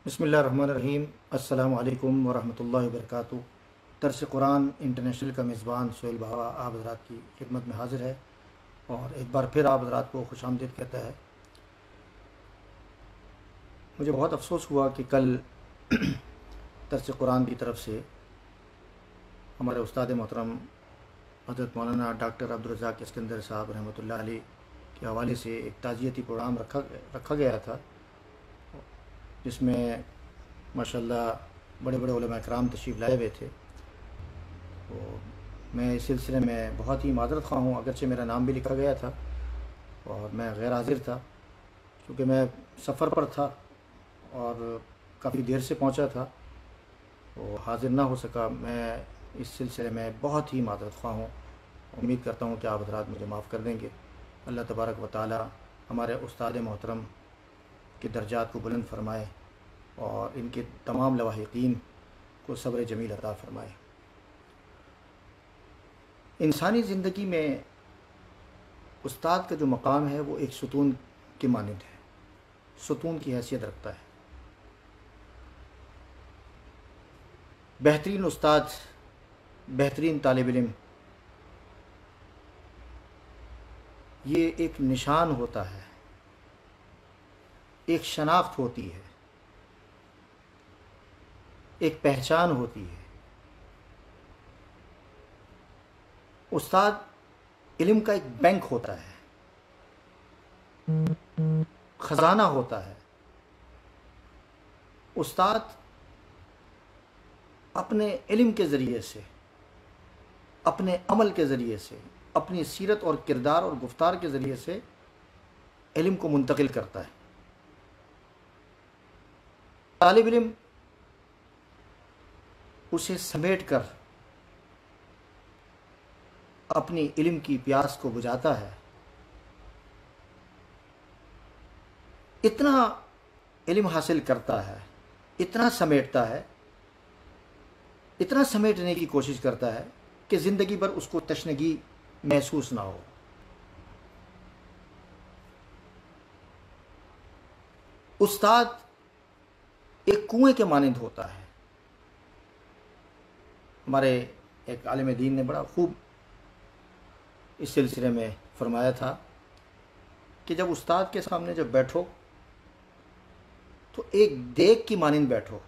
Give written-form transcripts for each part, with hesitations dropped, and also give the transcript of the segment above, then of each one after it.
بسم اللہ الرحمن الرحیم۔ السلام علیکم ورحمۃ اللہ وبرکاتہ۔ درس قرآن انٹرنیشنل کا میزبان سہیل بہوا آپ حضرات کی خدمت میں حاضر ہے اور ایک بار پھر آپ حضرات کو خوش آمدید کہتا ہے۔ مجھے بہت افسوس ہوا کہ کل درس قرآن کی طرف سے ہمارے استاد محترم حضرت مولانا ڈاکٹر عبدالرزاق اسکندر صاحب رحمۃ اللہ علیہ کے حوالے سے ایک تعزیتی پروگرام رکھا گیا تھا، جس میں ماشاءاللہ بڑے بڑے علماء کرام تشریف لائے ہوئے تھے۔ تو میں اس سلسلے میں بہت ہی معذرت خواہ ہوں، اگرچہ میرا نام بھی لکھا گیا تھا اور میں غیر حاضر تھا، کیونکہ میں سفر پر تھا اور کافی دیر سے پہنچا تھا تو حاضر نہ ہو سکا۔ میں اس سلسلے میں بہت ہی معذرت خواہ ہوں۔ امید کرتا ہوں کہ آپ حضرات مجھے معاف کر دیں گے۔ اللہ تبارک و تعالی ہمارے استاد محترم کے درجات کو بلند فرمائے اور ان کے تمام لواحقین کو صبر جمیل عطا فرمائے۔ انسانی زندگی میں استاد کا جو مقام ہے وہ ایک ستون کے مانند ہے، ستون کی حیثیت رکھتا ہے۔ بہترین استاد، بہترین طالب علم، یہ ایک نشان ہوتا ہے، ایک شناخت ہوتی ہے، ایک پہچان ہوتی ہے۔ استاد علم کا ایک بینک ہوتا ہے، خزانہ ہوتا ہے۔ استاد اپنے علم کے ذریعے سے، اپنے عمل کے ذریعے سے، اپنی سیرت اور کردار اور گفتار کے ذریعے سے علم کو منتقل کرتا ہے۔ طالب علم اسے سمیٹ کر اپنی علم کی پیاس کو بجھاتا ہے۔ اتنا علم حاصل کرتا ہے، اتنا سمیٹتا ہے، اتنا سمیٹنے کی کوشش کرتا ہے کہ زندگی بھر اس کو تشنگی محسوس نہ ہو۔ استاد ایک کنویں کے مانند ہوتا ہے۔ ہمارے ایک عالم دین نے بڑا خوب اس سلسلے میں فرمایا تھا کہ جب استاد کے سامنے جب بیٹھو تو ایک دیگ کی مانند بیٹھو،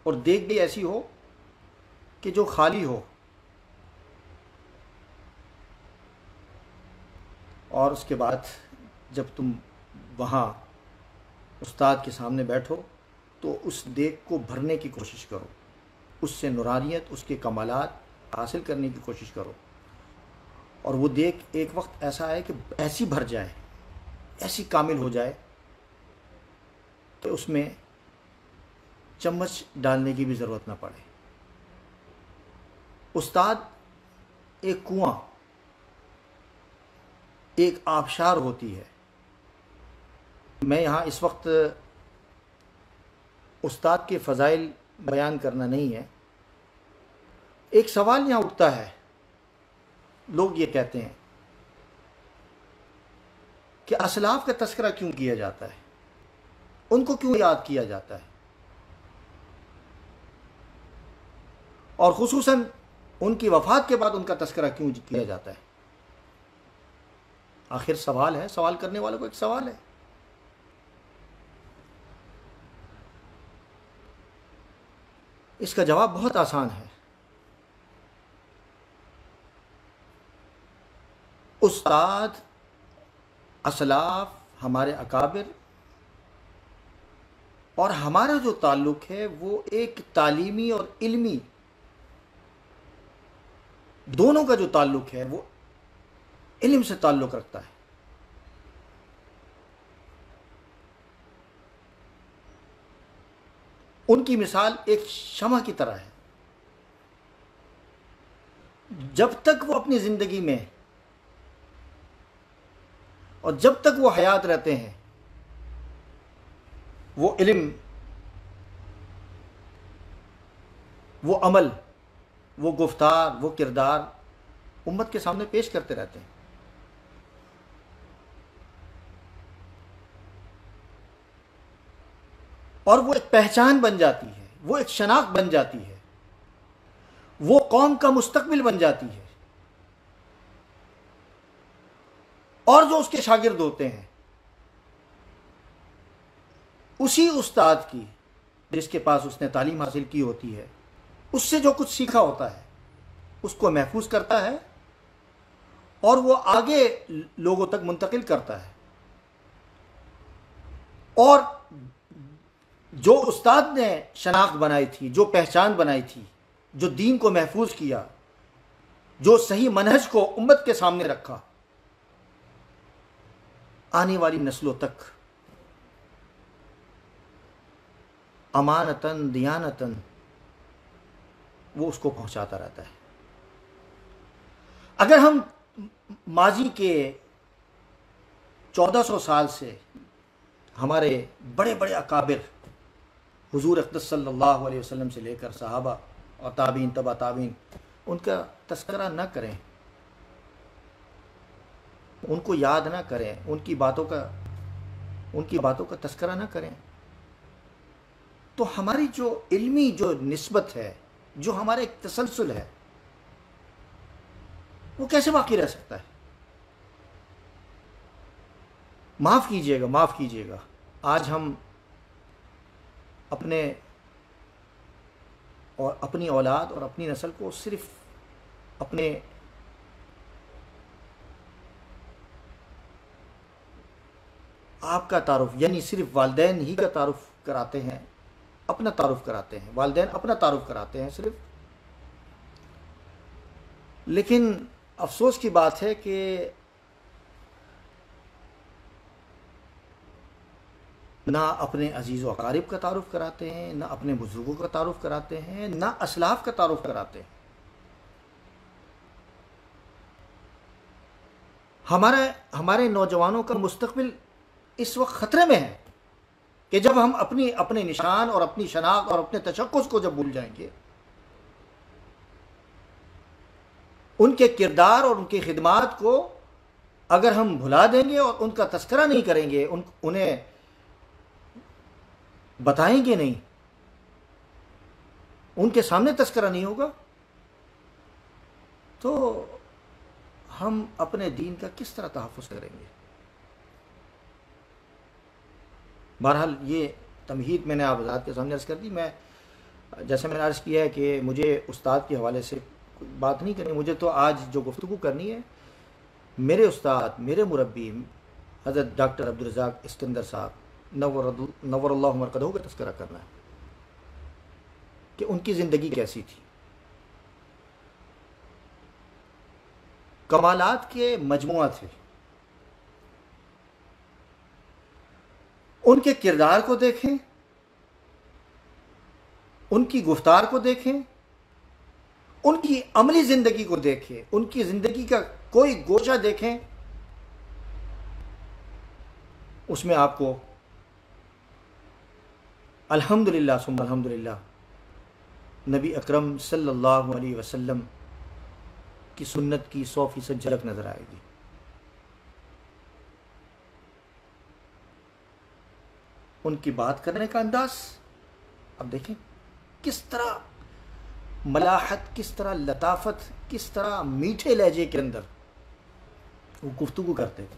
اور دیگ بھی ایسی ہو کہ جو خالی ہو، اور اس کے بعد جب تم وہاں استاد کے سامنے بیٹھو تو اس دیگ کو بھرنے کی کوشش کرو، اس سے نورانیت، اس کے کمالات حاصل کرنے کی کوشش کرو، اور وہ دیگ ایک وقت ایسا ہے کہ ایسی بھر جائے، ایسی کامل ہو جائے کہ اس میں چمچ ڈالنے کی بھی ضرورت نہ پڑے۔ استاد ایک کنواں، ایک آبشار ہوتی ہے۔ میں یہاں اس وقت استاد کے فضائل بیان کرنا نہیں ہے۔ ایک سوال یہاں اٹھتا ہے، لوگ یہ کہتے ہیں کہ اسلاف کا تذکرہ کیوں کیا جاتا ہے، ان کو کیوں یاد کیا جاتا ہے، اور خصوصاً ان کی وفات کے بعد ان کا تذکرہ کیوں کیا جاتا ہے؟ آخر سوال ہے، سوال کرنے والوں کو ایک سوال ہے۔ اس کا جواب بہت آسان ہے۔ استاد، اسلاف، ہمارے اکابر اور ہمارا جو تعلق ہے وہ ایک تعلیمی اور علمی دونوں کا جو تعلق ہے وہ علم سے تعلق رکھتا ہے۔ ان کی مثال ایک شمع کی طرح ہے۔ جب تک وہ اپنی زندگی میں اور جب تک وہ حیات رہتے ہیں، وہ علم، وہ عمل، وہ گفتار، وہ کردار امت کے سامنے پیش کرتے رہتے ہیں۔ اور وہ ایک پہچان بن جاتی ہے، وہ ایک شناخت بن جاتی ہے، وہ قوم کا مستقبل بن جاتی ہے۔ اور جو اس کے شاگرد ہوتے ہیں، اسی استاد کی جس کے پاس اس نے تعلیم حاصل کی ہوتی ہے، اس سے جو کچھ سیکھا ہوتا ہے اس کو محفوظ کرتا ہے اور وہ آگے لوگوں تک منتقل کرتا ہے۔ اور جو استاد نے شناخت بنائی تھی، جو پہچان بنائی تھی، جو دین کو محفوظ کیا، جو صحیح منہج کو امت کے سامنے رکھا، آنے والی نسلوں تک امانتاً دیانتاً وہ اس کو پہنچاتا رہتا ہے۔ اگر ہم ماضی کے 1400 سال سے ہمارے بڑے بڑے اکابر حضور اقدس صلی اللہ علیہ وسلم سے لے کر صحابہ اور تابعین تبع تابعین، ان کا تذکرہ نہ کریں، ان کو یاد نہ کریں، ان کی باتوں کا تذکرہ نہ کریں، تو ہماری جو علمی جو نسبت ہے، جو ہمارا ایک تسلسل ہے، وہ کیسے باقی رہ سکتا ہے؟ معاف کیجیے گا، آج ہم اپنی اولاد اور اپنی نسل کو صرف اپنے آپ کا تعارف، یعنی صرف والدین ہی کا تعارف کراتے ہیں، اپنا تعارف کراتے ہیں، والدین اپنا تعارف کراتے ہیں صرف۔ لیکن افسوس کی بات ہے کہ نہ اپنے عزیز و اقارب کا تعارف کراتے ہیں، نہ اپنے بزرگوں کا تعارف کراتے ہیں، نہ اسلاف کا تعارف کراتے ہیں۔ ہمارے نوجوانوں کا مستقبل اس وقت خطرے میں ہے کہ جب ہم اپنے نشان اور اپنی شناخت اور اپنے تشخص کو جب بھول جائیں گے، ان کے کردار اور ان کی خدمات کو اگر ہم بھلا دیں گے اور ان کا تذکرہ نہیں کریں گے، انہیں بتائیں گے نہیں، ان کے سامنے تذکرہ نہیں ہوگا، تو ہم اپنے دین کا کس طرح تحفظ کریں گے؟ بہرحال یہ تمہید میں نے آپ حضرات کے سامنے عرض کر دی۔ جیسے میں نے عرض کیا ہے کہ مجھے استاد کے حوالے سے بات نہیں کرنی، مجھے تو آج جو گفتگو کرنی ہے میرے استاد، میرے مربی حضرت ڈاکٹر عبدالرزاق اسکندر صاحب نور اللہ مرقدہ کا تذکرہ کرنا ہے کہ ان کی زندگی کیسی تھی، کمالات کے مجموعہ تھے۔ ان کے کردار کو دیکھیں، ان کی گفتار کو دیکھیں، ان کی عملی زندگی کو دیکھیں، ان کی زندگی کا کوئی گوشہ دیکھیں، اس میں آپ کو الحمدللہ ثم الحمدللہ نبی اکرم صلی اللہ علیہ وسلم کی سنت کی 100% جھلک نظر آئے گی۔ ان کی بات کرنے کا انداز اب دیکھیں، کس طرح ملاحت، کس طرح لطافت، کس طرح میٹھے لہجے کے اندر وہ گفتگو کرتے تھے۔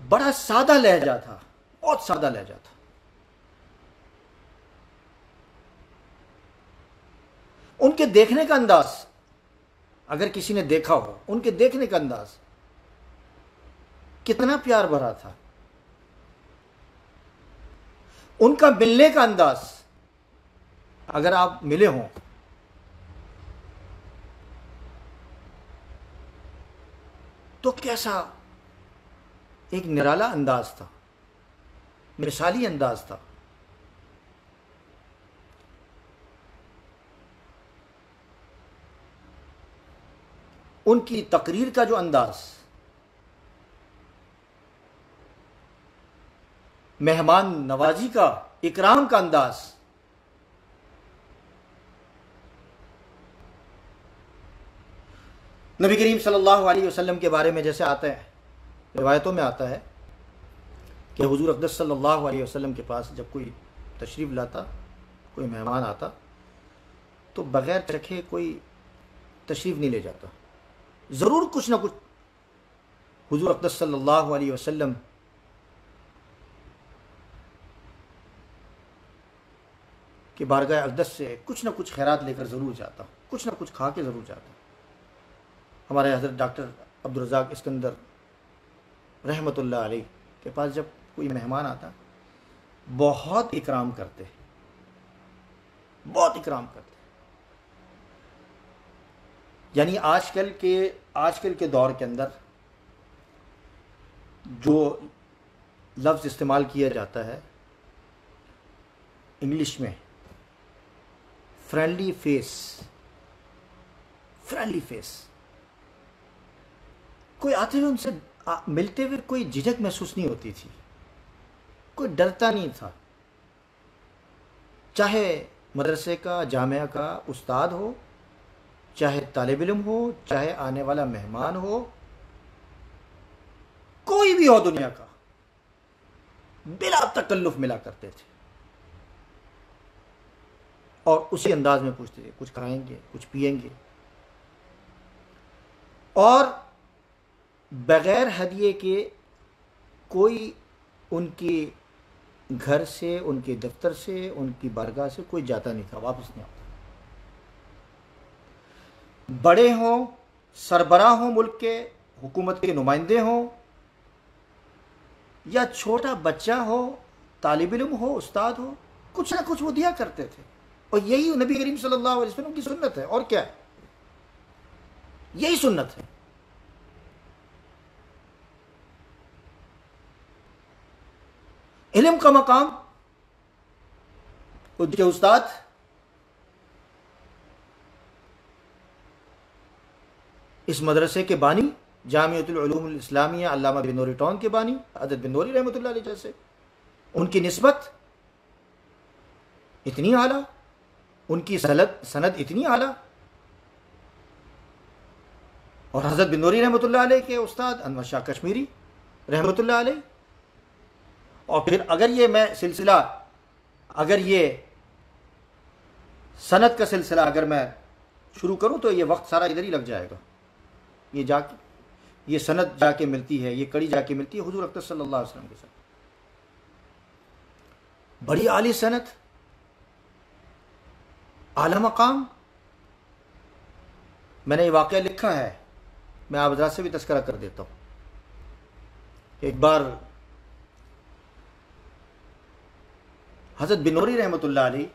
بڑا سادہ لہجہ تھا، بہت سادہ لہجہ تھا۔ ان کے دیکھنے کا انداز، اگر کسی نے دیکھا ہو، ان کے دیکھنے کا انداز کتنا پیار بھرا تھا۔ ان کا ملنے کا انداز، اگر آپ ملے ہوں تو کیسا ایک نرالا انداز تھا، مثالی انداز تھا۔ ان کی تقریر کا جو انداز، مہمان نوازی کا، اکرام کا انداز، نبی کریم صلی اللہ علیہ وسلم کے بارے میں جیسے آتا ہے، روایتوں میں آتا ہے کہ حضور اقدس صلی اللہ علیہ وسلم کے پاس جب کوئی تشریف لاتا، کوئی مہمان آتا، تو بغیر چکھے کوئی تشریف نہیں لے جاتا، ضرور کچھ نہ کچھ حضور اقدس صلی اللہ علیہ وسلم کہ بارگاہ اقدس سے کچھ نہ کچھ خیرات لے کر ضرور جاتا، کچھ نہ کچھ کھا کے ضرور جاتا۔ ہمارے حضرت ڈاکٹر عبدالرزاق اسکندر رحمۃ اللہ علیہ کے پاس جب کوئی مہمان آتا، بہت اکرام کرتے، بہت اکرام کرتے۔ یعنی آج کل کے دور کے اندر جو لفظ استعمال کیا جاتا ہے انگلش میں، فرینڈلی فیس، فرینڈلی فیس، کوئی آتے ہوئے ان سے ملتے ہوئے کوئی جھجک محسوس نہیں ہوتی تھی، کوئی ڈرتا نہیں تھا، چاہے مدرسے کا جامعہ کا استاد ہو، چاہے طالب علم ہو، چاہے آنے والا مہمان ہو، کوئی بھی ہو دنیا کا، بلا تکلف ملا کرتے تھے اور اسی انداز میں پوچھتے تھے کچھ کھائیں گے، کچھ پئیں گے، اور بغیر ہدیے کے کوئی ان کے گھر سے، ان کے دفتر سے، ان کی بارگاہ سے کوئی جاتا نہیں تھا، واپس نہیں آتا۔ بڑے ہوں، سربراہ ہوں، ملک کے حکومت کے نمائندے ہوں، یا چھوٹا بچہ ہو، طالب علم ہو، استاد ہو، کچھ نہ کچھ وہ دیا کرتے تھے، اور یہی نبی کریم صلی اللہ علیہ وسلم کی سنت ہے، اور کیا ہے، یہی سنت ہے۔ علم کا مقام، ان کے استاد اس مدرسے کے بانی، جامعۃ العلوم الاسلامیہ علامہ بن نوری ٹون کے بانی حضرت بن نوری رحمۃ اللہ علیہ جیسے، ان کی نسبت اتنی اعلیٰ، ان کی سند اتنی اعلیٰ، اور حضرت بن نوری رحمۃ اللہ علیہ کے استاد انور شاہ کشمیری رحمۃ اللہ علیہ۔ اور پھر اگر یہ سند کا سلسلہ اگر میں شروع کروں تو یہ وقت سارا ادھر ہی لگ جائے گا۔ یہ سند جا کے ملتی ہے، یہ کڑی جا کے ملتی ہے حضور اقدس صلی اللہ علیہ وسلم کے ساتھ، بڑی عالی سند، اعلی مقام۔ میں نے یہ واقعہ لکھا ہے، میں آپ حضرات سے بھی تذکرہ کر دیتا ہوں۔ ایک بار حضرت بن نوری رحمۃ اللہ علیہ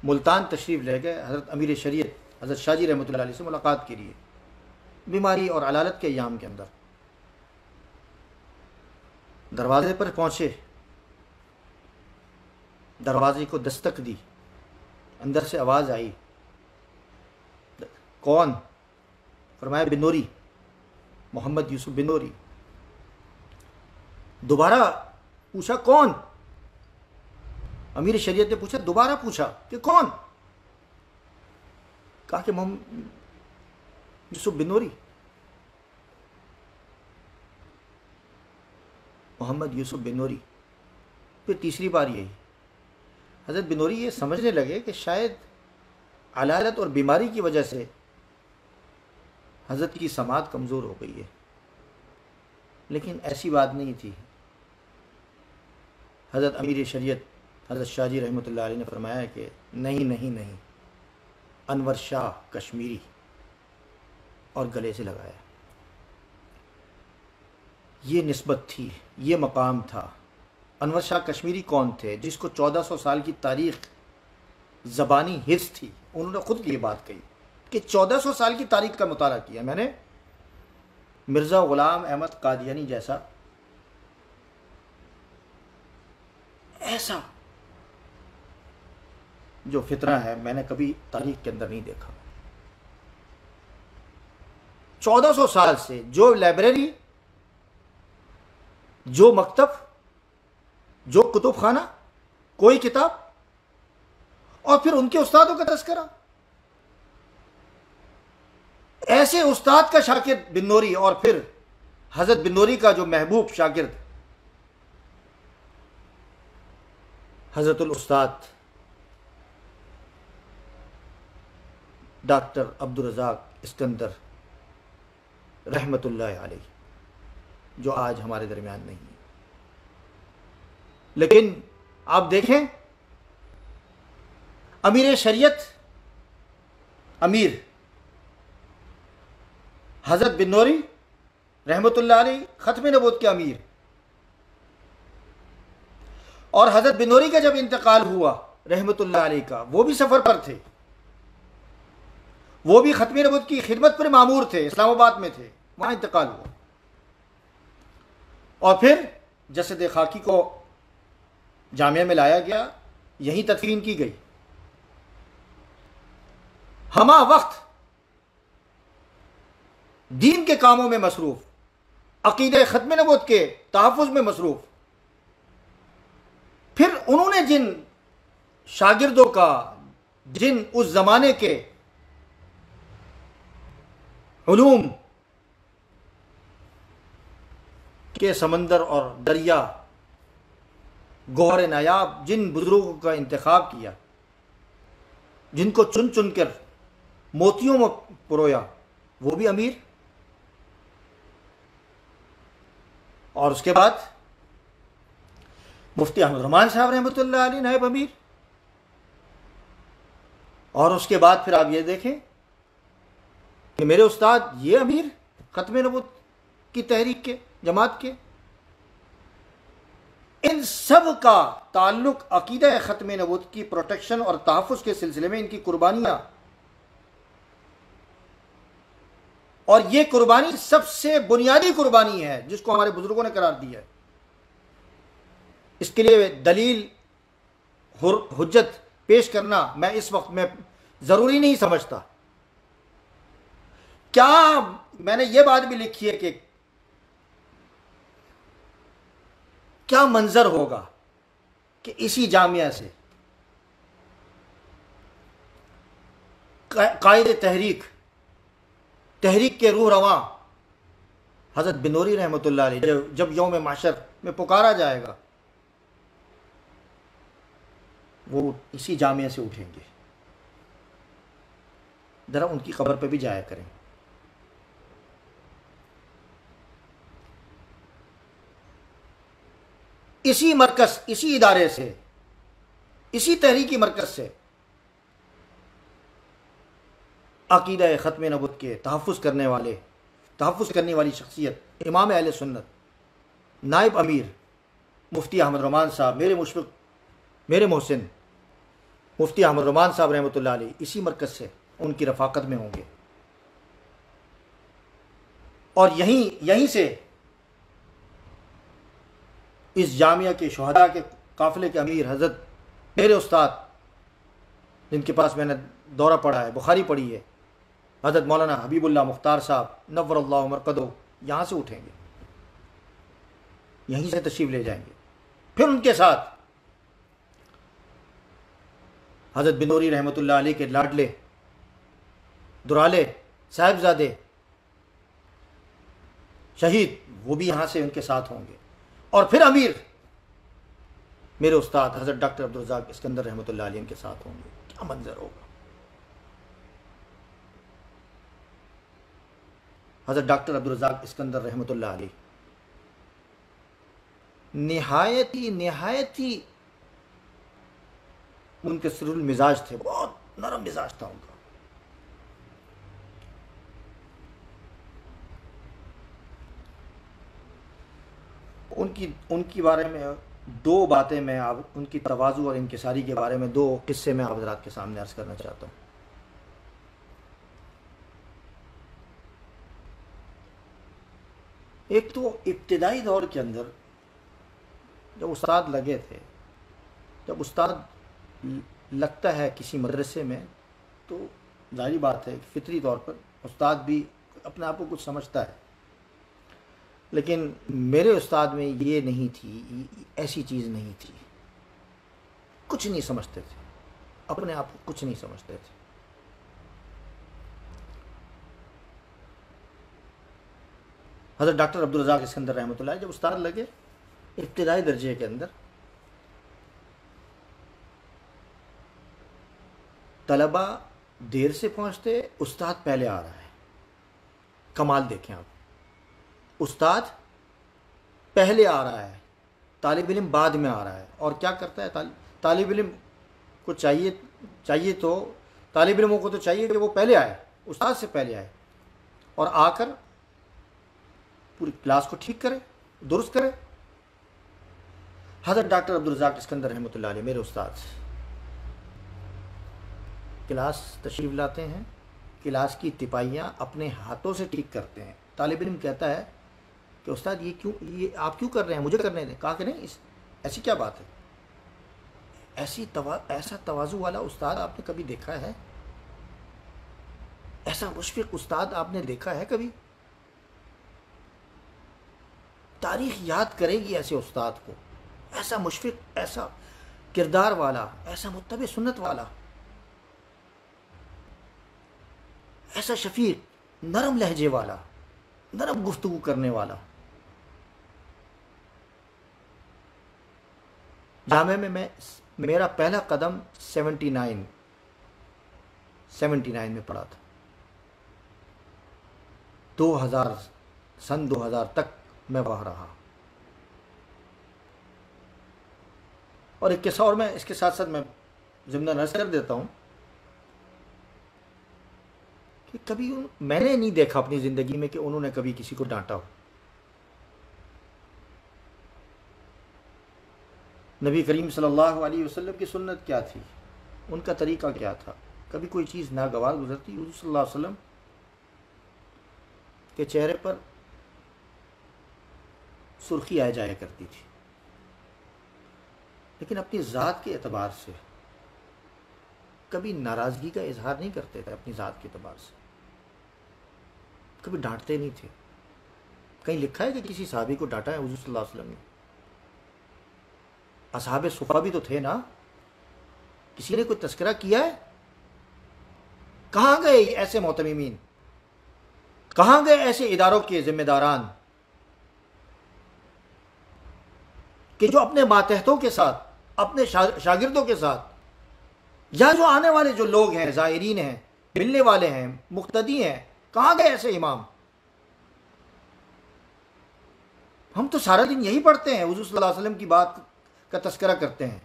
ملتان تشریف لے گئے حضرت امیر شریعت حضرت شاہ جی رحمۃ اللہ علیہ سے ملاقات کے لیے، بیماری اور علالت کے ایام کے اندر۔ دروازے پر پہنچے، دروازے کو دستک دی، اندر سے آواز آئی، کون؟ فرمایا بن نوری، محمد یوسف بن نوری۔ دوبارہ پوچھا کون؟ امیر شریعت نے پوچھا، دوبارہ پوچھا کہ کون؟ کہا کہ محمد یوسف بن نوری، محمد یوسف بن نوری۔ پھر تیسری بار یہی۔ حضرت بن نوری یہ سمجھنے لگے کہ شاید علالت اور بیماری کی وجہ سے حضرت کی سماعت کمزور ہو گئی ہے، لیکن ایسی بات نہیں تھی۔ حضرت امیر شریعت حضرت شاہ جی رحمۃ اللہ علیہ نے فرمایا کہ نہیں، انور شاہ کشمیری، اور گلے سے لگایا۔ یہ نسبت تھی، یہ مقام تھا۔ انور شاہ کشمیری کون تھے؟ جس کو 1400 سال کی تاریخ زبانی حفظ تھی۔ انہوں نے خود یہ بات کہی کہ 1400 سال کی تاریخ کا مطالعہ کیا میں نے، مرزا غلام احمد قادیانی جیسا ایسا جو فطرہ ہے میں نے کبھی تاریخ کے اندر نہیں دیکھا۔ 1400 سال سے جو لائبریری، جو مکتب، جو کتب خانہ، کوئی کتاب، اور پھر ان کے استادوں کا تذکرہ۔ ایسے استاد کا شاگرد بن نوری، اور پھر حضرت بن نوری کا جو محبوب شاگرد حضرت الاستاد ڈاکٹر عبدالرزاق اسکندر رحمۃ اللہ علیہ، جو آج ہمارے درمیان نہیں ہے. لیکن آپ دیکھیں، امیر شریعت، امیر حضرت بن نوری رحمۃ اللہ علیہ، ختم نبوت کے امیر، اور حضرت بن نوری کا جب انتقال ہوا رحمۃ اللہ علیہ کا، وہ بھی سفر پر تھے، وہ بھی ختم نبوت کی خدمت پر مامور تھے، اسلام آباد میں تھے، وہاں انتقال ہوا. اور پھر جسد خاکی کو جامعہ میں لایا گیا، یہیں تدفین کی گئی. ہمہ وقت دین کے کاموں میں مصروف، عقیدہ ختم نبوت کے تحفظ میں مصروف. پھر انہوں نے جن شاگردوں کا، جن اس زمانے کے علوم کے سمندر اور دریا، گوہر نایاب جن بزرگوں کا انتخاب کیا، جن کو چن چن کر موتیوں میں پرویا، وہ بھی امیر. اور اس کے بعد مفتی احمد الرحمن صاحب رحمۃ اللہ علیہ، نائب امیر. اور اس کے بعد پھر آپ یہ دیکھیں کہ میرے استاد یہ امیر ختم نبوت کی تحریک کے، جماعت کے. ان سب کا تعلق عقیدہ ختم نبوت کی پروٹیکشن اور تحفظ کے سلسلے میں ان کی قربانیاں، اور یہ قربانی سب سے بنیادی قربانی ہے جس کو ہمارے بزرگوں نے قرار دیا ہے. اس کے لیے دلیل، حجت پیش کرنا میں اس وقت میں ضروری نہیں سمجھتا. کیا میں نے یہ بات بھی لکھی ہے کہ کیا منظر ہوگا کہ اسی جامعہ سے قائد تحریک کے روح رواں حضرت بن نوری رحمۃ اللہ علیہ جب یوم محشر میں پکارا جائے گا، وہ اسی جامعہ سے اٹھیں گے. ذرا ان کی قبر پہ بھی جایا کریں. اسی مرکز، اسی ادارے سے، اسی تحریکی مرکز سے عقیدہ ختم نبوت کے تحفظ کرنے والی شخصیت امام اہل سنت، نائب امیر مفتی احمد الرحمن صاحب، میرے مشفق، میرے محسن مفتی احمد الرحمن صاحب رحمۃ اللہ علیہ، اسی مرکز سے ان کی رفاقت میں ہوں گے. اور یہیں سے اس جامعہ کے شہداء کے قافلے کے امیر حضرت میرے استاد، جن کے پاس میں نے دورہ پڑھا ہے، بخاری پڑھی ہے، حضرت مولانا حبیب اللہ مختار صاحب نور اللہ مرقدہ، یہاں سے اٹھیں گے، یہیں سے تشریف لے جائیں گے. پھر ان کے ساتھ حضرت بن نوری رحمۃ اللہ علیہ کے لاڈلے دورالے صاحبزادے شہید، وہ بھی یہاں سے ان کے ساتھ ہوں گے. اور پھر امیر میرے استاد حضرت ڈاکٹر عبدالرزاق اسکندر رحمۃ اللہ علیہ کے ساتھ ہوں گے. کیا منظر ہوگا. حضرت ڈاکٹر عبدالرزاق اسکندر رحمۃ اللہ علیہ نہایت ہی ان کے سر المزاج تھے، بہت نرم مزاج تھا ان کا. ان کی بارے میں دو باتیں میں ان کی تواضع اور انکساری کے بارے میں دو قصے میں آپ حضرات کے سامنے عرض کرنا چاہتا ہوں. ایک تو ابتدائی دور کے اندر جب استاد لگے تھے، جب استاد لگتا ہے کسی مدرسے میں تو ظاہری بات ہے فطری طور پر استاد بھی اپنے آپ کو کچھ سمجھتا ہے. لیکن میرے استاد میں یہ نہیں تھی، ایسی چیز نہیں تھی. کچھ نہیں سمجھتے تھے، اپنے آپ کو کچھ نہیں سمجھتے تھے. حضرت ڈاکٹر عبدالرزاق اسکندر رحمۃ اللہ جب استاد لگے ابتدائی درجے کے اندر طلبہ دیر سے پہنچتے، استاد پہلے آ رہا ہے. کمال دیکھیں آپ، استاد پہلے آ رہا ہے، طالب علم بعد میں آ رہا ہے. اور کیا کرتا ہے طالب علم کو چاہیے تو طالب علموں کو تو چاہیے کہ وہ پہلے آئے، استاد سے پہلے آئے، اور آ کر پوری کلاس کو ٹھیک کرے، درست کرے. حضرت ڈاکٹر عبدالرزاق اسکندر رحمۃ اللہ علیہ میرے استاد کلاس تشریف لاتے ہیں، کلاس کی تپائیاں اپنے ہاتھوں سے ٹھیک کرتے ہیں. طالب علم کہتا ہے کہ استاد یہ آپ کیوں کر رہے ہیں، مجھے کرنے دیں. کہا کہ نہیں، ایسی کیا بات ہے، ایسا تواضع والا استاد آپ نے کبھی دیکھا ہے؟ ایسا مشفق استاد آپ نے دیکھا ہے کبھی؟ تاریخ یاد کرے گی ایسے استاد کو، ایسا مشفق، ایسا کردار والا، ایسا متبع سنت والا، ایسا شفیق، نرم لہجے والا، نرم گفتگو کرنے والا. جامعہ میں میرا پہلا قدم 79 میں پڑا تھا. 2000 تک میں وہاں رہا. اور ایک قصہ اور میں اس کے ساتھ ساتھ میں ضمن عرض کر دیتا ہوں کہ کبھی میں نے نہیں دیکھا اپنی زندگی میں کہ انہوں نے کبھی کسی کو ڈانٹا ہو. نبی کریم صلی اللہ علیہ وسلم کی سنت کیا تھی، ان کا طریقہ کیا تھا. کبھی کوئی چیز ناگوار گزرتی، حضور صلی اللہ علیہ وسلم کے چہرے پر سرخی آ جایا کرتی تھی، لیکن اپنی ذات کے اعتبار سے کبھی ناراضگی کا اظہار نہیں کرتے تھے. اپنی ذات کے اعتبار سے کبھی ڈانٹتے نہیں تھے. کہیں لکھا ہے کہ کسی صحابی کو ڈانٹا ہے حضور صلی اللہ علیہ وسلم نے؟ اصحاب صفہ بھی تو تھے نا، کسی نے کوئی تذکرہ کیا ہے؟ کہاں گئے ایسے معتممین، کہاں گئے ایسے اداروں کے ذمہ داران کہ جو اپنے ماتحتوں کے ساتھ، اپنے شاگردوں کے ساتھ، یا جو آنے والے جو لوگ ہیں، زائرین ہیں، ملنے والے ہیں، مقتدی ہیں، کہاں گئے ایسے امام؟ ہم تو سارا دن یہی پڑھتے ہیں، حضور صلی اللہ علیہ وسلم کی بات کا تذکرہ کرتے ہیں.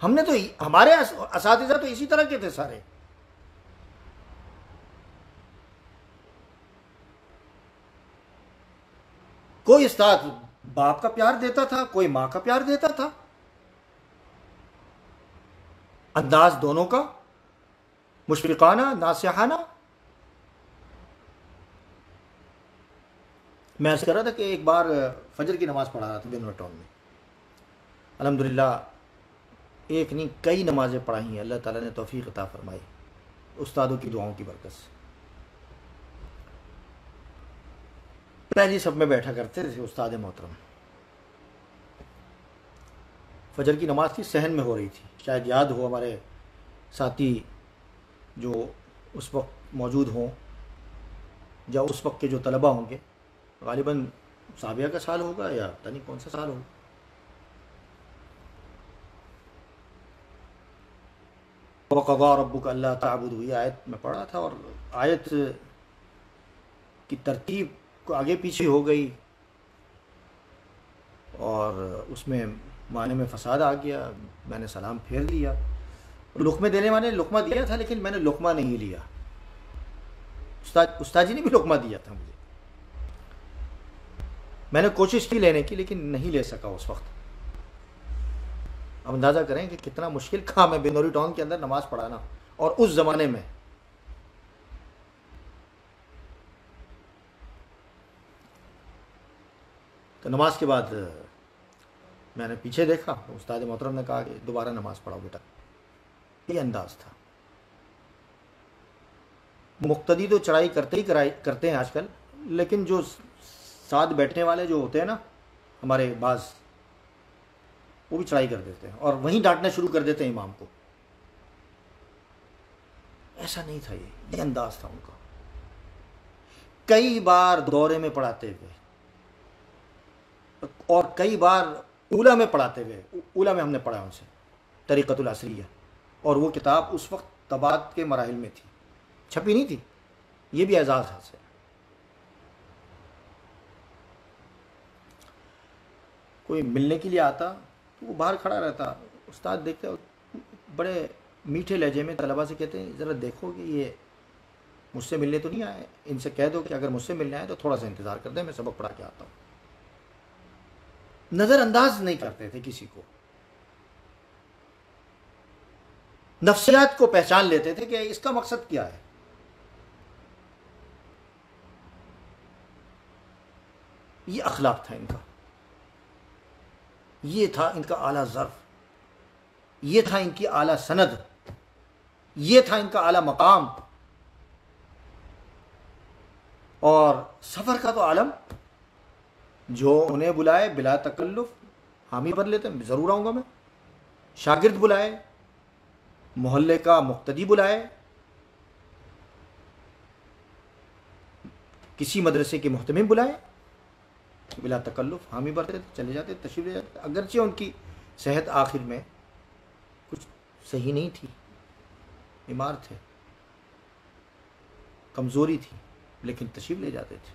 ہم نے تو، ہمارے اساتذہ تو اسی طرح کے تھے سارے. کوئی استاد باپ کا پیار دیتا تھا، کوئی ماں کا پیار دیتا تھا. انداز دونوں کا مشفقانہ، ناصحانہ. میں ایسا کر رہا تھا کہ ایک بار فجر کی نماز پڑھا رہا تھا بنور ٹاؤن میں. الحمدللہ ایک نہیں کئی نمازیں پڑھائی ہیں، اللہ تعالیٰ نے توفیق عطا فرمائی استادوں کی دعاؤں کی برکت سے. پہلی صف میں بیٹھا کرتے تھے استاد محترم. فجر کی نماز تھی، صحن میں ہو رہی تھی. شاید یاد ہو ہمارے ساتھی جو اس وقت موجود ہوں یا اس وقت کے جو طلبہ ہوں گے، غالباً صابیہ کا سال ہوگا یا پتہ نہیں کون سا سال ہوگا. وَقَضَىٰ رَبُّكَ أَلَّا تَعْبُدُوا، یہ آیت میں پڑھا تھا، اور آیت کی ترتیب کو آگے پیچھے ہو گئی اور اس میں معنی میں فساد آ گیا. میں نے سلام پھیر لیا. لقمے دینے والے نے لقمہ دیا تھا، لیکن میں نے لقمہ نہیں لیا. استاد جی نے بھی لقمہ دیا تھا مجھے. میں نے کوشش کی لینے کی، لیکن نہیں لے سکا اس وقت. اب اندازہ کریں کہ کتنا مشکل کام ہے بنوری ٹاؤن کے اندر نماز پڑھانا، اور اس زمانے میں. تو نماز کے بعد میں نے پیچھے دیکھا، استاد محترم نے کہا کہ دوبارہ نماز پڑھاؤ بیٹا. یہ انداز تھا. مقتدی تو چڑھائی کرتے ہیں آج کل، لیکن جو ساتھ بیٹھنے والے جو ہوتے ہیں نا ہمارے بعض، وہ بھی چڑھائی کر دیتے ہیں اور وہیں ڈانٹنا شروع کر دیتے ہیں امام کو. ایسا نہیں تھا، یہ انداز تھا ان کا. کئی بار دورے میں پڑھاتے ہوئے اور کئی بار اولا میں پڑھاتے ہوئے. اولا میں ہم نے پڑھا ان سے. طریقۃ العصریہ، اور وہ کتاب اس وقت طباعت کے مراحل میں تھی، چھپی نہیں تھی. یہ بھی اعزاز حاصل ہے. کوئی ملنے کے لیے آتا تو وہ باہر کھڑا رہتا، استاد دیکھتے بڑے میٹھے لہجے میں طلباء سے کہتے ہیں ذرا دیکھو کہ یہ مجھ سے ملنے تو نہیں آئے، ان سے کہہ دو کہ اگر مجھ سے ملنے آئے تو تھوڑا سا انتظار کر دیں، میں سبق پڑھا کے آتا ہوں. نظر انداز نہیں کرتے تھے کسی کو، نفسیات کو پہچان لیتے تھے کہ اس کا مقصد کیا ہے. یہ اخلاق تھا ان کا، یہ تھا ان کا اعلیٰ ظرف، یہ تھا ان کی اعلیٰ سند، یہ تھا ان کا اعلیٰ مقام. اور سفر کا تو عالم، جو انہیں بلائے بلا تکلف حامی بن لیتے، ضرور آؤں گا میں. شاگرد بلائے، محلے کا مقتدی بلائے، کسی مدرسے کے محتمم بلائے، بلا تکلف حامی بھرتے چلے جاتے، تشریف لے جاتے. اگرچہ ان کی صحت آخر میں کچھ صحیح نہیں تھی، بیمار تھے، کمزوری تھی، لیکن تشریف لے جاتے تھے.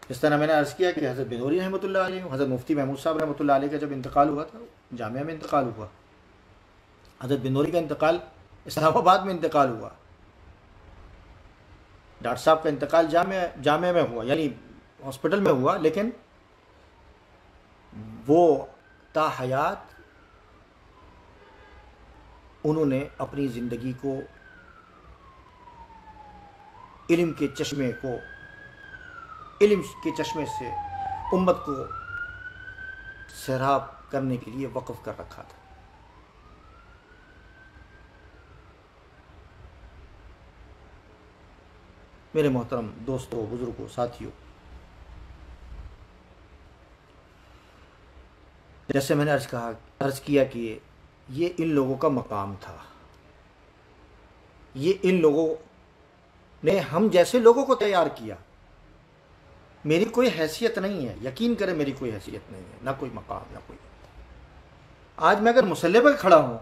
اس طرح میں نے عرض کیا کہ حضرت بنوری رحمۃ اللہ علیہ، حضرت مفتی محمود صاحب رحمۃ اللہ علیہ کا جب انتقال ہوا تھا، جامعہ میں انتقال ہوا. حضرت بنوری کا انتقال اسلام آباد میں انتقال ہوا، ڈاکٹر صاحب کا انتقال جامعہ میں ہوا، یعنی ہاسپٹل میں ہوا، لیکن وہ تا حیات انہوں نے اپنی زندگی کو علم کے چشمے سے امت کو سیراب کرنے کے لیے وقف کر رکھا تھا. میرے محترم دوستوں، بزرگوں، ساتھیوں، جیسے میں نے عرض کیا کہ یہ ان لوگوں کا مقام تھا. یہ ان لوگوں نے ہم جیسے لوگوں کو تیار کیا. میری کوئی حیثیت نہیں ہے، یقین کریں میری کوئی حیثیت نہیں ہے، نہ کوئی مقام، نہ کوئی. آج میں اگر مسلح پر کھڑا ہوں،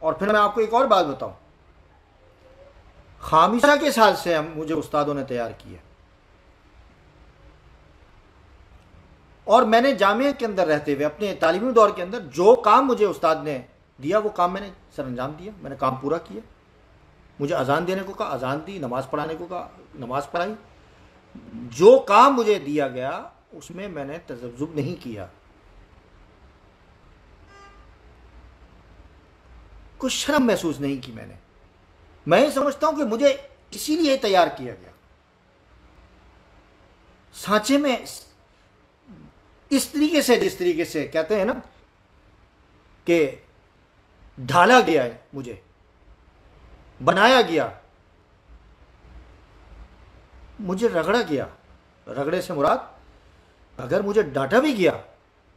اور پھر میں آپ کو ایک اور بات بتاؤں، خامسہ کے سال سے مجھے استادوں نے تیار کیا، اور میں نے جامعہ کے اندر رہتے ہوئے اپنے تعلیمی دور کے اندر جو کام مجھے استاد نے دیا وہ کام میں نے سر انجام دیا، میں نے کام پورا کیا. مجھے اذان دینے کو کہا، اذان دی، نماز پڑھانے کو کہا، نماز پڑھائی. جو کام مجھے دیا گیا اس میں میں نے تذبذب نہیں کیا، کچھ شرم محسوس نہیں کی. میں یہ سمجھتا ہوں کہ مجھے اسی لیے تیار کیا گیا، سانچے میں اس طریقے سے، جس طریقے سے کہتے ہیں نا کہ ڈھالا گیا ہے، مجھے بنایا گیا، مجھے رگڑا گیا. رگڑے سے مراد اگر مجھے ڈانٹا بھی گیا،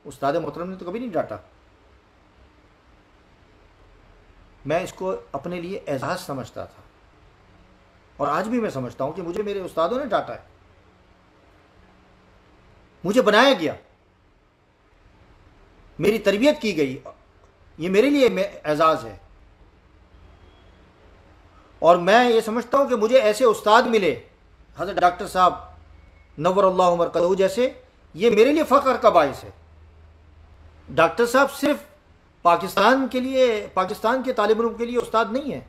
استاد محترم نے تو کبھی نہیں ڈانٹا، میں اس کو اپنے لیے اعزاز سمجھتا تھا، اور آج بھی میں سمجھتا ہوں کہ مجھے میرے استادوں نے ڈانٹا ہے، مجھے بنایا گیا، میری تربیت کی گئی، یہ میرے لیے اعزاز ہے. اور میں یہ سمجھتا ہوں کہ مجھے ایسے استاد ملے، حضرت ڈاکٹر صاحب نور اللہ مرقدہ جیسے، یہ میرے لیے فخر کا باعث ہے. ڈاکٹر صاحب صرف پاکستان کے طالب علم کے لیے استاد نہیں ہے.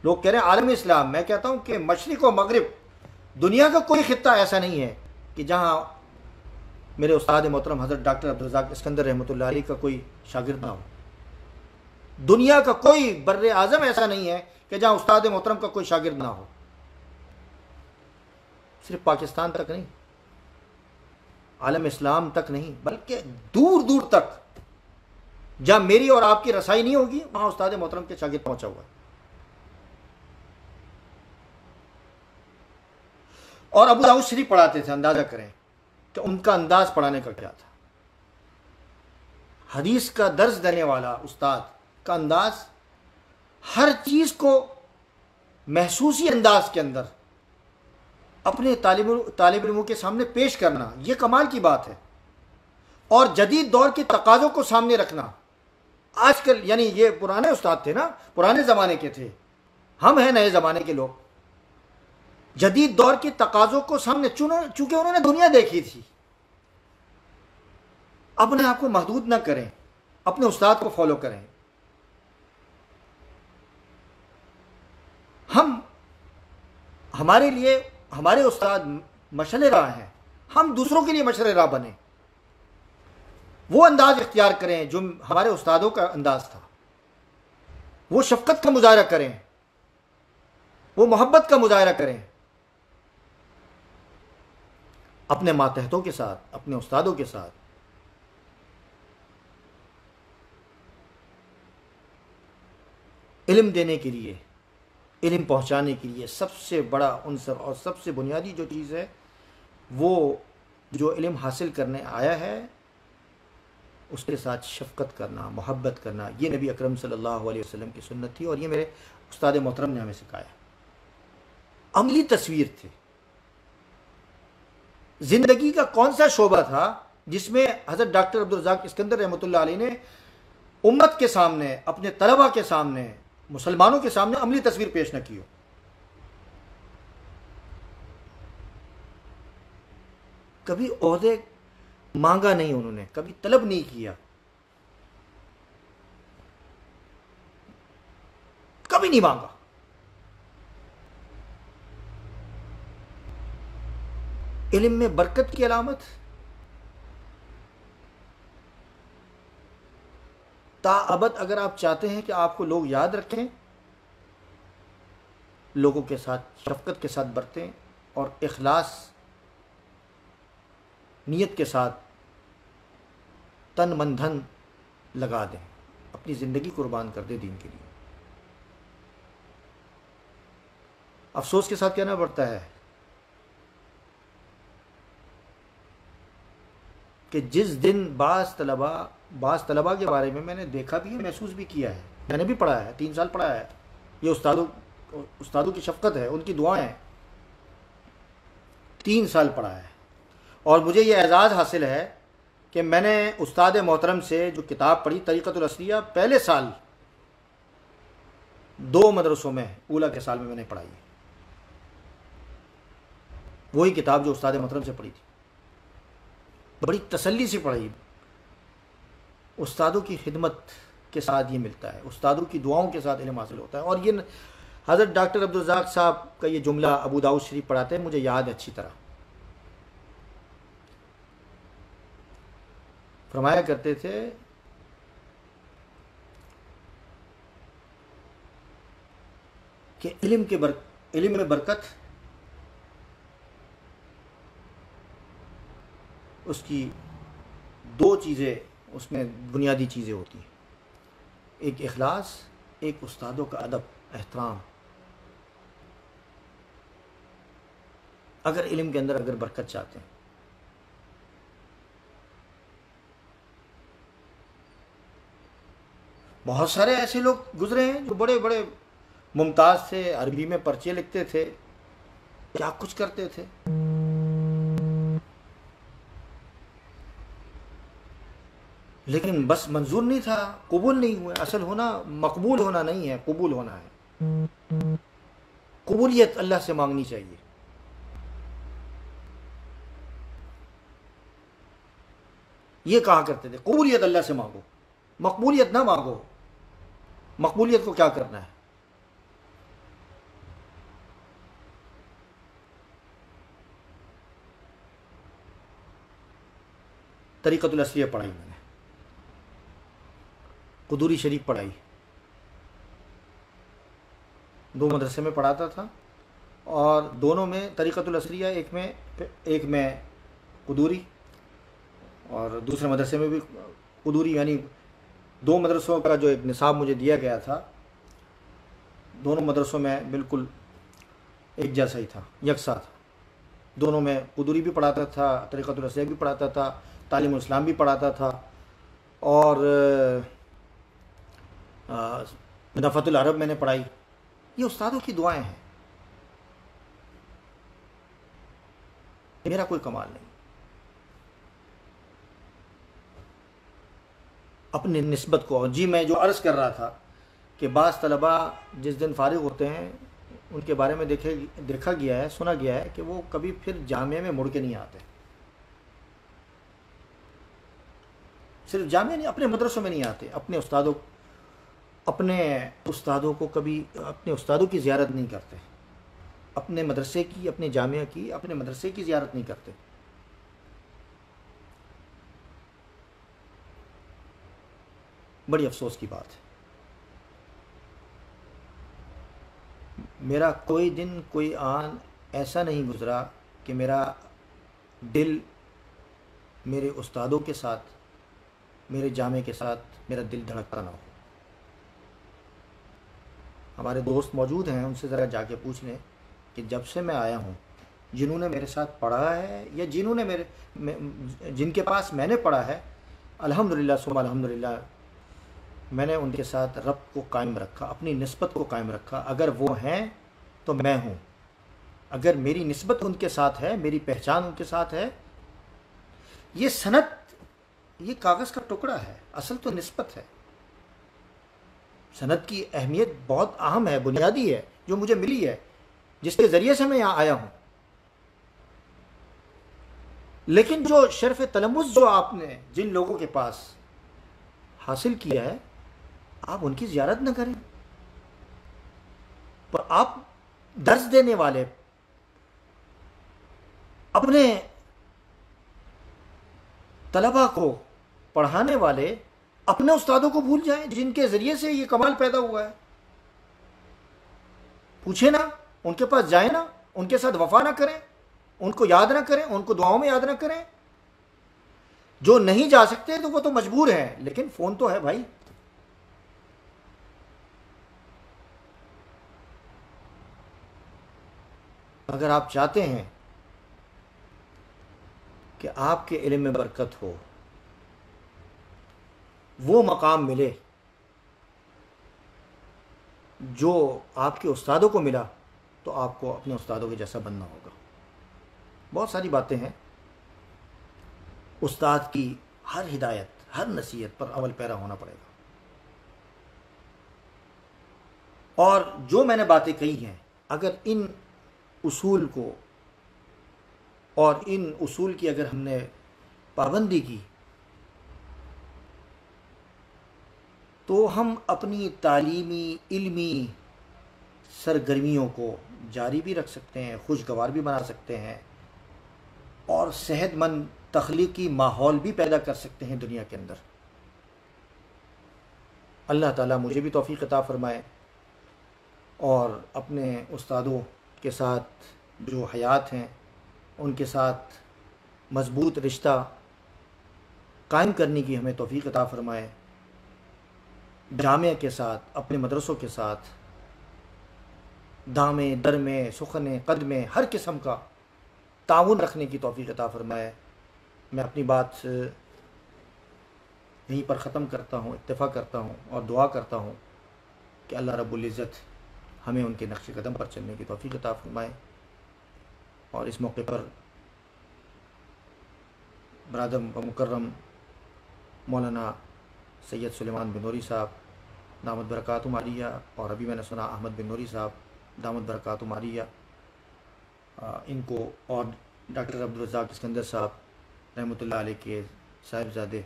لوگ کہہ رہے ہیں عالم اسلام، میں کہتا ہوں کہ مشرق و مغرب دنیا کا کوئی خطہ ایسا نہیں ہے کہ جہاں میرے استاد محترم حضرت ڈاکٹر عبدالرزاق اسکندر رحمۃ اللہ علیہ کا کوئی شاگرد نہ ہو. دنیا کا کوئی بر اعظم ایسا نہیں ہے کہ جہاں استاد محترم کا کوئی شاگرد نہ ہو. صرف پاکستان تک نہیں، عالم اسلام تک نہیں، بلکہ دور دور تک جہاں میری اور آپ کی رسائی نہیں ہوگی، وہاں استاد محترم کے شاگرد پہنچا ہوا ہے. اور ابو داؤد شریف پڑھاتے تھے، اندازہ کریں کہ ان کا انداز پڑھانے کا کیا تھا. حدیث کا درس دینے والا استاد کا انداز، ہر چیز کو محسوسی انداز کے اندر اپنے طالب علموں کے سامنے پیش کرنا، یہ کمال کی بات ہے. اور جدید دور کے تقاضوں کو سامنے رکھنا. آج کل یعنی یہ پرانے استاد تھے نا، پرانے زمانے کے تھے، ہم ہیں نئے زمانے کے لوگ. جدید دور کے تقاضوں کو سامنے، چونکہ انہوں نے دنیا دیکھی تھی. اپنے آپ کو محدود نہ کریں، اپنے استاد کو فالو کریں. ہمارے لیے ہمارے استاد مشعل راہ ہیں، ہم دوسروں کے لیے مشعل راہ بنیں. وہ انداز اختیار کریں جو ہمارے استادوں کا انداز تھا. وہ شفقت کا مظاہرہ کریں، وہ محبت کا مظاہرہ کریں اپنے ماتحتوں کے ساتھ، اپنے استادوں کے ساتھ. علم دینے کے لیے، علم پہنچانے کے لیے سب سے بڑا عنصر اور سب سے بنیادی جو چیز ہے، وہ جو علم حاصل کرنے آیا ہے اس کے ساتھ شفقت کرنا، محبت کرنا. یہ نبی اکرم صلی اللہ علیہ وسلم کی سنت تھی، اور یہ میرے استاد محترم نے ہمیں سکھایا. عملی تصویر تھی. زندگی کا کون سا شعبہ تھا جس میں حضرت ڈاکٹر عبدالرزاق اسکندر رحمۃ اللہ علیہ نے امت کے سامنے، اپنے طلباء کے سامنے، مسلمانوں کے سامنے عملی تصویر پیش نہ کی ہو؟ کبھی عہدے مانگا نہیں انہوں نے، کبھی طلب نہیں کیا، کبھی نہیں مانگا. علم میں برکت کی علامت تا ابد اگر آپ چاہتے ہیں کہ آپ کو لوگ یاد رکھیں، لوگوں کے ساتھ شفقت کے ساتھ برتیں اور اخلاص نیت کے ساتھ تن من دھن لگا دیں، اپنی زندگی قربان کر دیں دین کے لیے. افسوس کے ساتھ کہنا پڑتا ہے کہ جس دن بعض طلباء کے بارے میں نے دیکھا بھی ہے، محسوس بھی کیا ہے، میں نے بھی پڑھا ہے، 3 سال پڑھا ہے. یہ استادوں کی شفقت ہے، ان کی دعائیں ہیں. 3 سال پڑھا ہے، اور مجھے یہ اعزاز حاصل ہے کہ میں نے استاد محترم سے جو کتاب پڑھی طریقۃ العصریہ، پہلے سال 2 مدرسوں میں، اولا کے سال میں نے پڑھائی ہے. وہی کتاب جو استاد محترم سے پڑھی تھی، بڑی تسلی سے پڑھی. استادوں کی خدمت کے ساتھ یہ ملتا ہے، استادوں کی دعاؤں کے ساتھ علم حاصل ہوتا ہے. اور یہ حضرت ڈاکٹر عبدالرزاق صاحب کا یہ جملہ ابو داؤد شریف پڑھاتے ہیں، مجھے یاد ہے اچھی طرح. فرمایا کرتے تھے کہ علم میں برکت اس کی 2 چیزیں، اس میں بنیادی چیزیں ہوتی ہیں. ایک اخلاص، ایک استادوں کا ادب، احترام. اگر علم کے اندر اگر برکت چاہتے ہیں، بہت سارے ایسے لوگ گزرے ہیں جو بڑے بڑے ممتاز تھے، عربی میں پرچے لکھتے تھے، کیا کچھ کرتے تھے، لیکن بس منظور نہیں تھا، قبول نہیں ہوئے. اصل ہونا مقبول ہونا نہیں ہے، قبول ہونا ہے. قبولیت اللہ سے مانگنی چاہیے. یہ کہا کرتے تھے قبولیت اللہ سے مانگو، مقبولیت نہ مانگو. مقبولیت کو کیا کرنا ہے؟ طریقۃ العصریہ پڑھائی میں نے، قدوری شریف پڑھائی، 2 مدرسے میں پڑھاتا تھا، اور دونوں میں طریقۃ العصریہ، ایک میں قدوری، اور دوسرے مدرسے میں بھی قدوری. یعنی 2 مدرسوں کا جو ایک نصاب مجھے دیا گیا تھا، دونوں مدرسوں میں بالکل ایک جیسا ہی تھا، یکساں تھا. دونوں میں قدوری بھی پڑھاتا تھا، طریقۃ العصریہ بھی پڑھاتا تھا، تعلیم الاسلام بھی پڑھاتا تھا، اور نفت العرب میں نے پڑھائی. یہ استادوں کی دعائیں ہیں، میرا کوئی کمال نہیں. اپنی نسبت کو. جی میں جو عرض کر رہا تھا کہ بعض طلباء جس دن فارغ ہوتے ہیں ان کے بارے میں دیکھا گیا ہے، سنا گیا ہے کہ وہ کبھی پھر جامعہ میں مڑ کے نہیں آتے. صرف جامعہ نہیں، اپنے مدرسوں میں نہیں آتے، اپنے استادوں کو کبھی اپنے استادوں کی زیارت نہیں کرتے، اپنے مدرسے کی، اپنے جامعہ کی، اپنے مدرسے کی زیارت نہیں کرتے. بڑی افسوس کی بات ہے. میرا کوئی دن، کوئی آن ایسا نہیں گزرا کہ میرا دل میرے استادوں کے ساتھ، میرے جامعہ کے ساتھ میرا دل دھڑکتا نہ ہو. ہمارے دوست موجود ہیں، ان سے ذرا جا کے پوچھ لیں کہ جب سے میں آیا ہوں، جنہوں نے میرے ساتھ پڑھا ہے یا جن کے پاس میں نے پڑھا ہے، الحمدللہ ثم الحمدللہ میں نے ان کے ساتھ ربط کو قائم رکھا، اپنی نسبت کو قائم رکھا. اگر وہ ہیں تو میں ہوں، اگر میری نسبت ان کے ساتھ ہے، میری پہچان ان کے ساتھ ہے. یہ سند، یہ کاغذ کا ٹکڑا ہے، اصل تو نسبت ہے. سند کی اہمیت بہت اہم ہے، بنیادی ہے، جو مجھے ملی ہے، جس کے ذریعے سے میں یہاں آیا ہوں. لیکن جو شرف تلمذ جو آپ نے جن لوگوں کے پاس حاصل کیا ہے، آپ ان کی زیارت نہ کریں. پر آپ درس دینے والے، اپنے طلباء کو پڑھانے والے، اپنے استادوں کو بھول جائیں جن کے ذریعے سے یہ کمال پیدا ہوا ہے. پوچھیں نا، ان کے پاس جائیں نا، ان کے ساتھ وفا نہ کریں، ان کو یاد نہ کریں، ان کو دعاؤں میں یاد نہ کریں. جو نہیں جا سکتے تو وہ تو مجبور ہیں، لیکن فون تو ہے بھائی. اگر آپ چاہتے ہیں کہ آپ کے علم میں برکت ہو، وہ مقام ملے جو آپ کے استادوں کو ملا، تو آپ کو اپنے استادوں کے جیسا بننا ہوگا. بہت ساری باتیں ہیں. استاد کی ہر ہدایت، ہر نصیحت پر عمل پیرا ہونا پڑے گا. اور جو میں نے باتیں کہی ہیں، اگر ان اصول کو اور ان اصول کی اگر ہم نے پابندی کی، تو ہم اپنی تعلیمی، علمی سرگرمیوں کو جاری بھی رکھ سکتے ہیں، خوشگوار بھی بنا سکتے ہیں، اور صحت مند تخلیقی ماحول بھی پیدا کر سکتے ہیں دنیا کے اندر. اللہ تعالیٰ مجھے بھی توفیق عطا فرمائے، اور اپنے استادوں کے ساتھ جو حیات ہیں ان کے ساتھ مضبوط رشتہ قائم کرنے کی ہمیں توفیق عطا فرمائے. جامعہ کے ساتھ، اپنے مدرسوں کے ساتھ دامے درمے سخنے قدمے ہر قسم کا تعاون رکھنے کی توفیق عطا فرمائے. میں اپنی بات یہیں پر ختم کرتا ہوں، اکتفا کرتا ہوں، اور دعا کرتا ہوں کہ اللہ رب العزت ہمیں ان کے نقش قدم پر چلنے کی توفیق عطا فرمائے. اور اس موقع پر برادر و مکرم مولانا سید سلیمان بن نوری صاحب دامت برکاتہم عالیہ، اور ابھی میں نے سنا احمد بن نوری صاحب دامت برکاتہم عالیہ، ان کو، اور ڈاکٹر عبدالرزاق اسکندر صاحب رحمۃ اللہ علیہ کے صاحبزادے،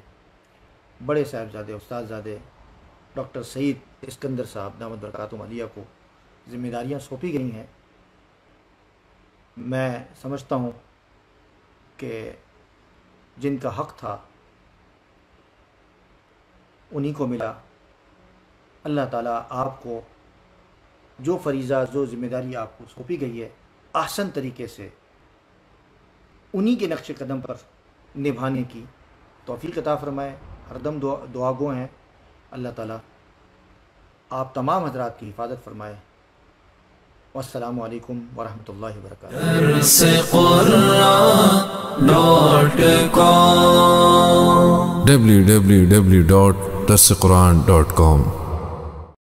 بڑے صاحبزادے، استادزادے ڈاکٹر سعید اسکندر صاحب دامت برکاتہم عالیہ کو ذمہ داریاں سونپی گئی ہیں. میں سمجھتا ہوں کہ جن کا حق تھا انہی کو ملا. اللہ تعالیٰ آپ کو جو فریضہ، جو ذمہ داری آپ کو سونپی گئی ہے، احسن طریقے سے انہی کے نقش قدم پر نبھانے کی توفیق عطا فرمائے. ہر دم دعا گو ہیں. اللہ تعالیٰ آپ تمام حضرات کی حفاظت فرمائے. والسلام علیکم ورحمۃ اللہ وبرکاتہ. www.darsequran.com